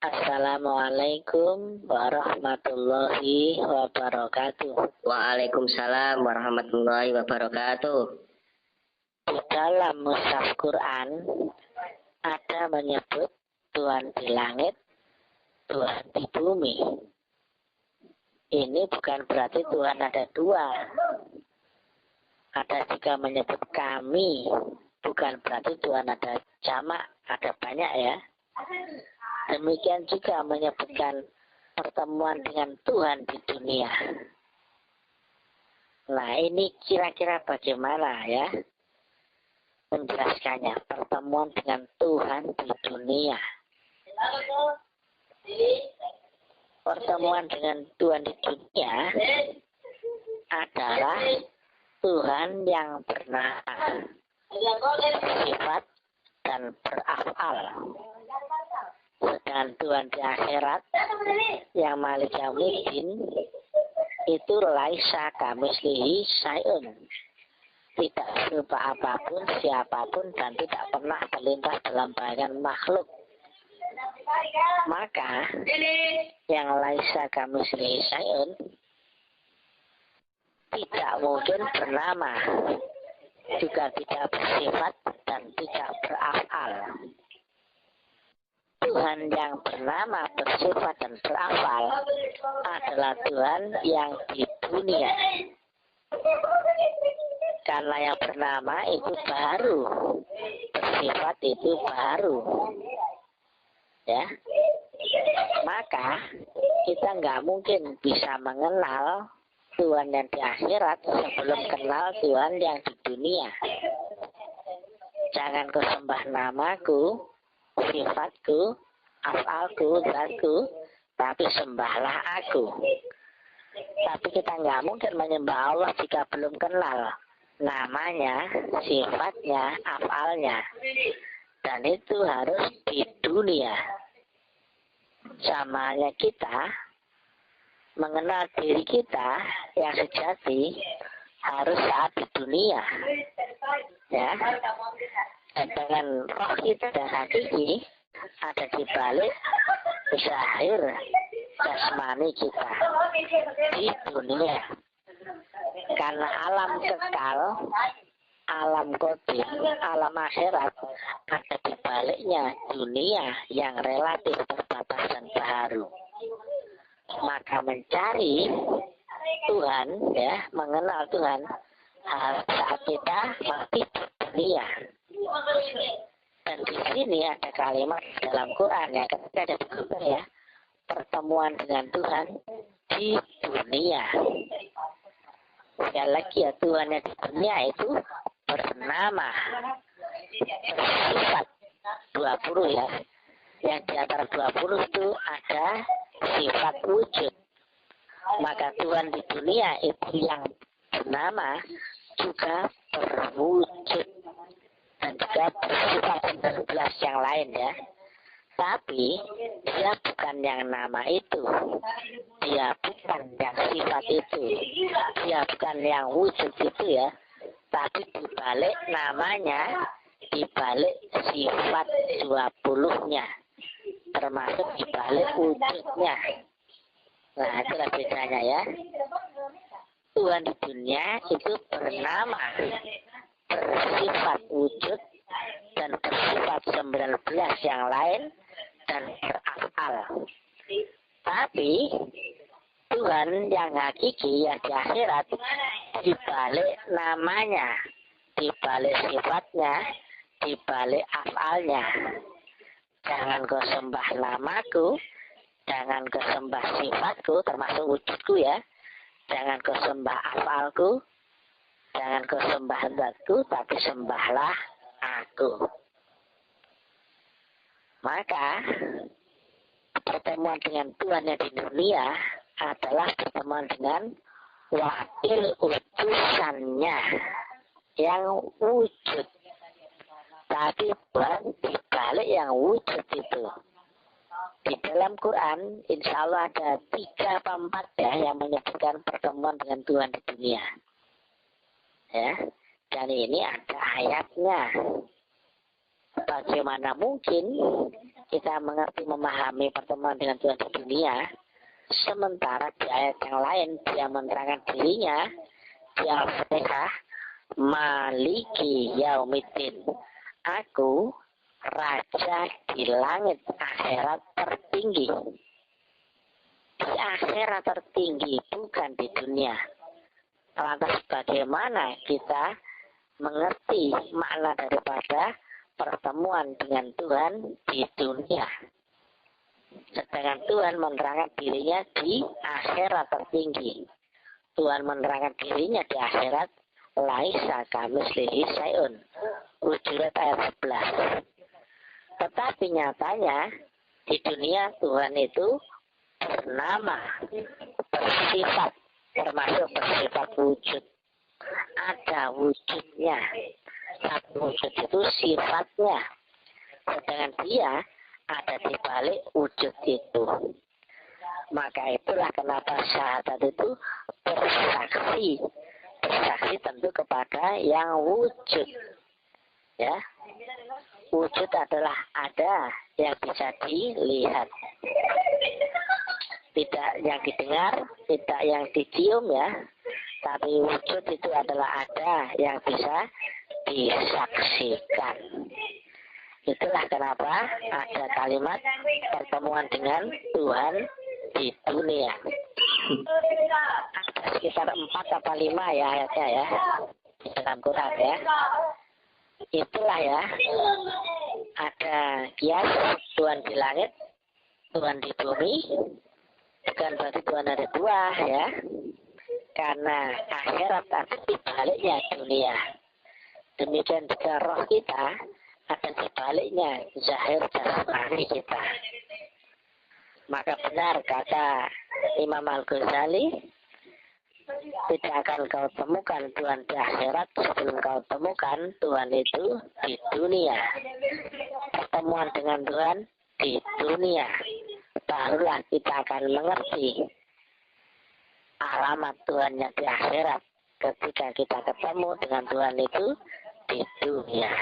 Assalamualaikum warahmatullahi wabarakatuh. Waalaikumsalam warahmatullahi wabarakatuh. Di dalam mushaf Quran ada menyebut Tuhan di langit, Tuhan di bumi. Ini bukan berarti Tuhan ada dua. Ada juga menyebut kami, bukan berarti Tuhan ada jamak, ada banyak ya. Demikian juga menyebutkan pertemuan dengan Tuhan di dunia. Nah, ini kira-kira bagaimana ya menjelaskannya, pertemuan dengan Tuhan di dunia. Pertemuan dengan Tuhan di dunia adalah Tuhan yang bernama, bersifat, dan beraf'al. Sedangkan Tuhan di akhirat yang Malik Yaumiddin itu laisa kamislihi syai'un, tidak berupa apapun, siapapun, dan tidak pernah terlintas dalam bayangan makhluk. Maka yang laisa kamislihi syai'un tidak mungkin bernama, juga tidak bersifat, dan tidak beraf'al. Tuhan yang bernama, bersifat, dan beraf'al adalah Tuhan yang di dunia. Karena yang bernama itu baru, bersifat itu baru. Ya, maka kita nggak mungkin bisa mengenal Tuhan yang di akhirat sebelum kenal Tuhan yang di dunia. Jangan kau sembah namaku, sifatku, af'alku, zatku, tapi sembahlah aku. Tapi kita nggak mungkin menyembah Allah jika belum kenal namanya, sifatnya, af'alnya. Dan itu harus di dunia. Sama halnya kita mengenal diri kita yang sejati harus saat di dunia. Ya. Dan dengan roh kita dan hakiki ada di balik zahir jasmani kita di dunia. Karena alam kekal, alam qadim, alam akhirat ada di baliknya dunia yang relatif terbatas dan baru. Maka mencari Tuhan, ya, mengenal Tuhan harus saat kita masih di dunia. Dan di sini ada kalimat dalam Quran yang ketika ada begitu ya, pertemuan dengan Tuhan di dunia. Sekali lagi ya, Tuhan yang di dunia itu bernama, bersifat 20 ya. Yang di antara 20 itu ada sifat wujud. Maka Tuhan di dunia itu yang bernama juga berwujud dan juga bersifat 19 yang lain ya. Tapi dia bukan yang nama itu, dia bukan yang sifat itu, dia bukan yang wujud itu ya. Tapi dibalik namanya, dibalik sifat 20-nya, termasuk dibalik wujudnya. Nah, itulah bedanya ya. Tuhan di dunia itu bernama, bersifat wujud, dan bersifat 19 yang lain, dan beraf'al. Tapi Tuhan yang hakiki, yang di akhirat, dibalik namanya, dibalik sifatnya, dibalik af'alnya. Jangan kau sembah namaku, jangan kau sembah sifatku, termasuk wujudku ya. Jangan kau sembah af'alku, jangan kau sembah zatku, tapi sembahlah aku. Maka pertemuan dengan Tuhan yang di dunia adalah pertemuan dengan wakil utusannya yang wujud. Tapi Tuhan dibalik yang wujud itu. Di dalam Quran, insya Allah ada 3 atau 4 ya yang menyebutkan pertemuan dengan Tuhan di dunia. Ya, dan ini ada ayatnya. bagaimana mungkin kita mengerti memahami pertemuan dengan Tuhan di dunia, sementara di ayat yang lain dia menerangkan dirinya di Al-Fatihah, Maliki Yaumiddin, aku raja di langit akhirat tertinggi. Di akhirat tertinggi, bukan di dunia. Lantas bagaimana kita mengerti makna daripada pertemuan dengan Tuhan di dunia? Sedangkan Tuhan menerangkan dirinya di akhirat tertinggi. Tuhan menerangkan dirinya di akhirat, laisa kamitslihi syai'un. Hujurat ayat 11. Tetapi nyatanya di dunia Tuhan itu bernama, bersifat, termasuk bersifat wujud. Ada wujudnya. Satu wujud itu sifatnya. Sedangkan dia ada di balik wujud itu. Maka itulah kenapa syahadat itu bersaksi. Bersaksi tentu kepada yang wujud. Ya. Wujud adalah ada yang bisa dilihat. Tidak yang didengar, tidak yang dicium ya. Tapi wujud itu adalah ada yang bisa disaksikan. Itulah kenapa ada kalimat pertemuan dengan Tuhan di dunia. Ada sekitar 4 atau 5 ya ayatnya ya di dalam Quran ya. Itulah ya, ada kias Tuhan di langit, Tuhan di bumi. Bukan berarti Tuhan ada 2 ya, karena akhirat ada di baliknya dunia. Demikian juga roh kita ada di baliknya zahir jasmani kita. Maka benar kata Imam Al-Ghazali, tidak akan kau temukan Tuhan di akhirat sebelum kau temukan Tuhan itu di dunia. Pertemuan dengan Tuhan di dunia, barulah kita akan mengerti alamat Tuhannya di akhirat ketika kita ketemu dengan Tuhan itu di dunia.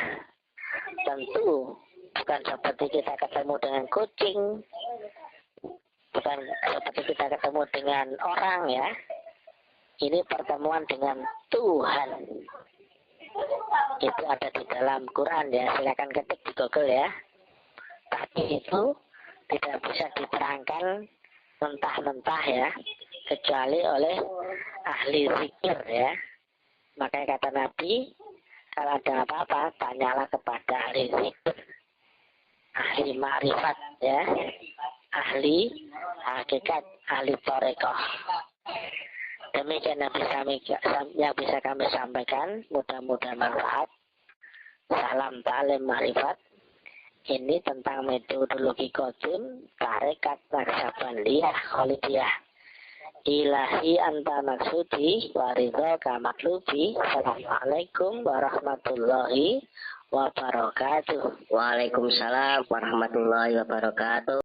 Tentu bukan seperti kita ketemu dengan kucing, bukan seperti kita ketemu dengan orang ya. Ini pertemuan dengan Tuhan. Itu ada di dalam Quran ya. Silakan ketik di Google ya. Tapi itu tidak bisa diterangkan mentah-mentah ya, kecuali oleh ahli zikir ya. Makanya kata Nabi, kalau ada apa-apa tanyalah kepada ahli zikir, ahli ma'rifat ya, ahli hakikat, ahli thariqah. Demikian yang bisa kami sampaikan, mudah-mudahan manfaat. Salam ta'lim ma'rifat. Ini tentang metodologi Qadim, tarekat Naqsabandiyah Khalidiyah. Ilahi anta maksudi waridhaka matlubi. Assalamualaikum warahmatullahi wabarakatuh. Waalaikumsalam warahmatullahi wabarakatuh.